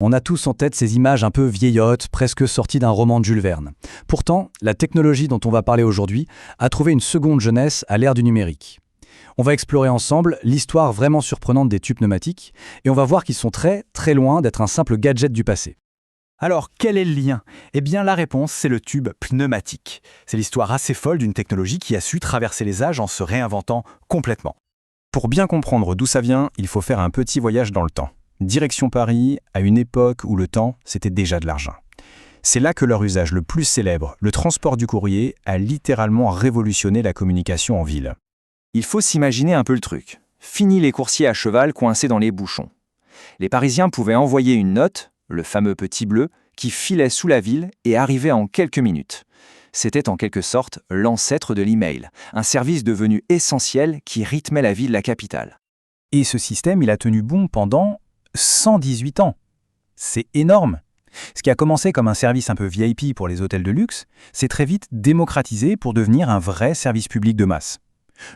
On a tous en tête ces images un peu vieillottes, presque sorties d'un roman de Jules Verne. Pourtant, la technologie dont on va parler aujourd'hui a trouvé une seconde jeunesse à l'ère du numérique. On va explorer ensemble l'histoire vraiment surprenante des tubes pneumatiques et on va voir qu'ils sont très, très loin d'être un simple gadget du passé. Alors, quel est le lien? Eh bien, la réponse, c'est le tube pneumatique. C'est l'histoire assez folle d'une technologie qui a su traverser les âges en se réinventant complètement. Pour bien comprendre d'où ça vient, il faut faire un petit voyage dans le temps. Direction Paris, à une époque où le temps, c'était déjà de l'argent. C'est là que leur usage le plus célèbre, le transport du courrier, a littéralement révolutionné la communication en ville. Il faut s'imaginer un peu le truc. Fini les coursiers à cheval coincés dans les bouchons. Les Parisiens pouvaient envoyer une note, le fameux petit bleu, qui filait sous la ville et arrivait en quelques minutes. C'était en quelque sorte l'ancêtre de l'email, un service devenu essentiel qui rythmait la vie de la capitale. Et ce système, il a tenu bon pendant 118 ans. C'est énorme. Ce qui a commencé comme un service un peu VIP pour les hôtels de luxe, s'est très vite démocratisé pour devenir un vrai service public de masse.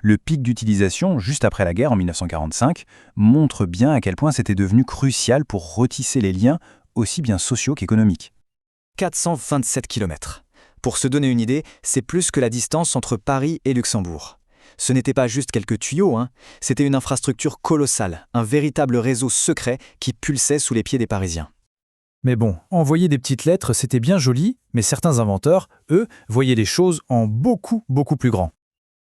Le pic d'utilisation, juste après la guerre en 1945, montre bien à quel point c'était devenu crucial pour retisser les liens aussi bien sociaux qu'économiques. 427 km. Pour se donner une idée, c'est plus que la distance entre Paris et Luxembourg. Ce n'était pas juste quelques tuyaux, c'était une infrastructure colossale, un véritable réseau secret qui pulsait sous les pieds des Parisiens. Mais bon, envoyer des petites lettres, c'était bien joli, mais certains inventeurs, eux, voyaient les choses en beaucoup, beaucoup plus grand.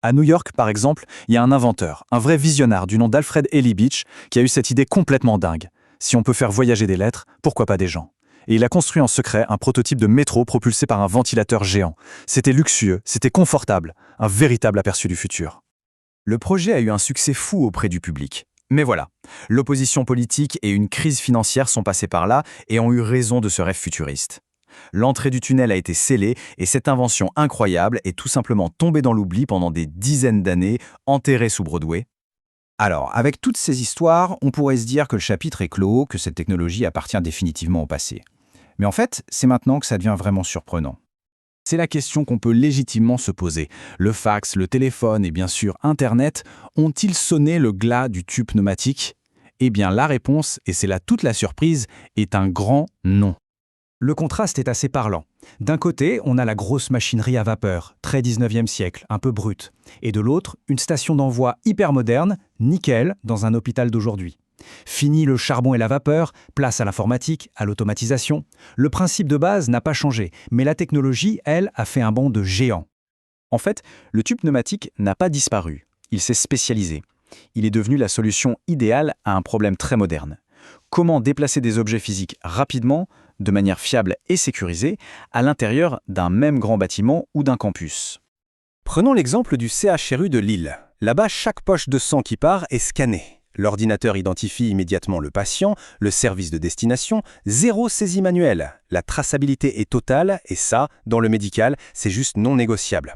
À New York, par exemple, il y a un inventeur, un vrai visionnaire du nom d'Alfred Ely Beach, qui a eu cette idée complètement dingue. Si on peut faire voyager des lettres, pourquoi pas des gens? Et il a construit en secret un prototype de métro propulsé par un ventilateur géant. C'était luxueux, c'était confortable, un véritable aperçu du futur. Le projet a eu un succès fou auprès du public. Mais voilà, l'opposition politique et une crise financière sont passées par là et ont eu raison de ce rêve futuriste. L'entrée du tunnel a été scellée et cette invention incroyable est tout simplement tombée dans l'oubli pendant des dizaines d'années, enterrée sous Broadway. Alors, avec toutes ces histoires, on pourrait se dire que le chapitre est clos, que cette technologie appartient définitivement au passé. Mais en fait, c'est maintenant que ça devient vraiment surprenant. C'est la question qu'on peut légitimement se poser. Le fax, le téléphone et bien sûr Internet ont-ils sonné le glas du tube pneumatique? Eh bien la réponse, et c'est là toute la surprise, est un grand non. Le contraste est assez parlant. D'un côté, on a la grosse machinerie à vapeur, très 19e siècle, un peu brute. Et de l'autre, une station d'envoi hyper moderne, nickel, dans un hôpital d'aujourd'hui. Fini le charbon et la vapeur, place à l'informatique, à l'automatisation. Le principe de base n'a pas changé, mais la technologie, elle, a fait un bond de géant. En fait, le tube pneumatique n'a pas disparu. Il s'est spécialisé. Il est devenu la solution idéale à un problème très moderne. Comment déplacer des objets physiques rapidement, de manière fiable et sécurisée, à l'intérieur d'un même grand bâtiment ou d'un campus? Prenons l'exemple du CHRU de Lille. Là-bas, chaque poche de sang qui part est scannée. L'ordinateur identifie immédiatement le patient, le service de destination, zéro saisie manuelle. La traçabilité est totale et ça, dans le médical, c'est juste non négociable.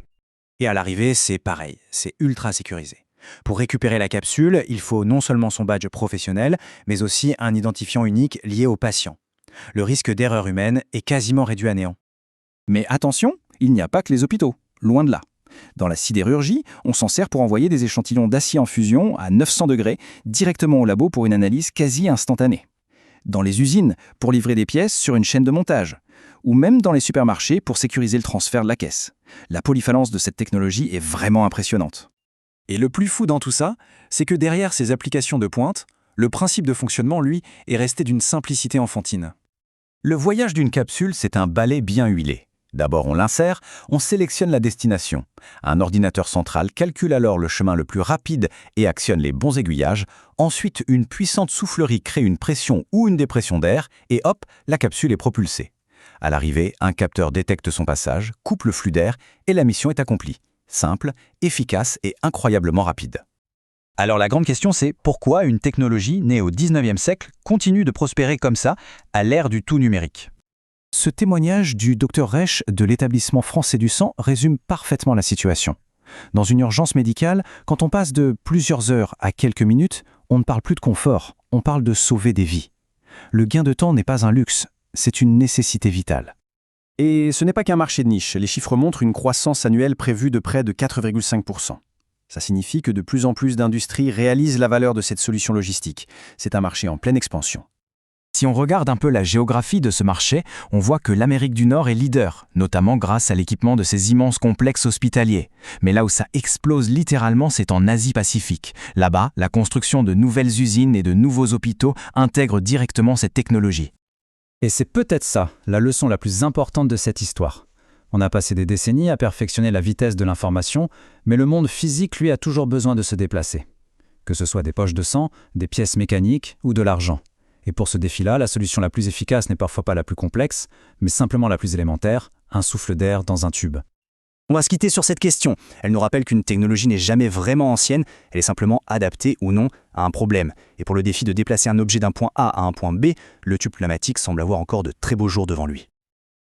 Et à l'arrivée, c'est pareil, c'est ultra sécurisé. Pour récupérer la capsule, il faut non seulement son badge professionnel, mais aussi un identifiant unique lié au patient. Le risque d'erreur humaine est quasiment réduit à néant. Mais attention, il n'y a pas que les hôpitaux, loin de là. Dans la sidérurgie, on s'en sert pour envoyer des échantillons d'acier en fusion à 900 degrés directement au labo pour une analyse quasi instantanée. Dans les usines, pour livrer des pièces sur une chaîne de montage. Ou même dans les supermarchés pour sécuriser le transfert de la caisse. La polyvalence de cette technologie est vraiment impressionnante. Et le plus fou dans tout ça, c'est que derrière ces applications de pointe, le principe de fonctionnement, lui, est resté d'une simplicité enfantine. Le voyage d'une capsule, c'est un balai bien huilé. D'abord, on l'insère, on sélectionne la destination. Un ordinateur central calcule alors le chemin le plus rapide et actionne les bons aiguillages. Ensuite, une puissante soufflerie crée une pression ou une dépression d'air et hop, la capsule est propulsée. À l'arrivée, un capteur détecte son passage, coupe le flux d'air et la mission est accomplie. Simple, efficace et incroyablement rapide. Alors la grande question c'est pourquoi une technologie née au 19e siècle continue de prospérer comme ça à l'ère du tout numérique? Ce témoignage du Dr Reich de l'établissement français du sang résume parfaitement la situation. Dans une urgence médicale, quand on passe de plusieurs heures à quelques minutes, on ne parle plus de confort, on parle de sauver des vies. Le gain de temps n'est pas un luxe, c'est une nécessité vitale. Et ce n'est pas qu'un marché de niche, les chiffres montrent une croissance annuelle prévue de près de 4,5%. Ça signifie que de plus en plus d'industries réalisent la valeur de cette solution logistique. C'est un marché en pleine expansion. Si on regarde un peu la géographie de ce marché, on voit que l'Amérique du Nord est leader, notamment grâce à l'équipement de ces immenses complexes hospitaliers. Mais là où ça explose littéralement, c'est en Asie-Pacifique. Là-bas, la construction de nouvelles usines et de nouveaux hôpitaux intègre directement cette technologie. Et c'est peut-être ça, la leçon la plus importante de cette histoire. On a passé des décennies à perfectionner la vitesse de l'information, mais le monde physique, lui, a toujours besoin de se déplacer. Que ce soit des poches de sang, des pièces mécaniques ou de l'argent. Et pour ce défi-là, la solution la plus efficace n'est parfois pas la plus complexe, mais simplement la plus élémentaire, un souffle d'air dans un tube. On va se quitter sur cette question. Elle nous rappelle qu'une technologie n'est jamais vraiment ancienne, elle est simplement adaptée ou non à un problème. Et pour le défi de déplacer un objet d'un point A à un point B, le tube pneumatique semble avoir encore de très beaux jours devant lui.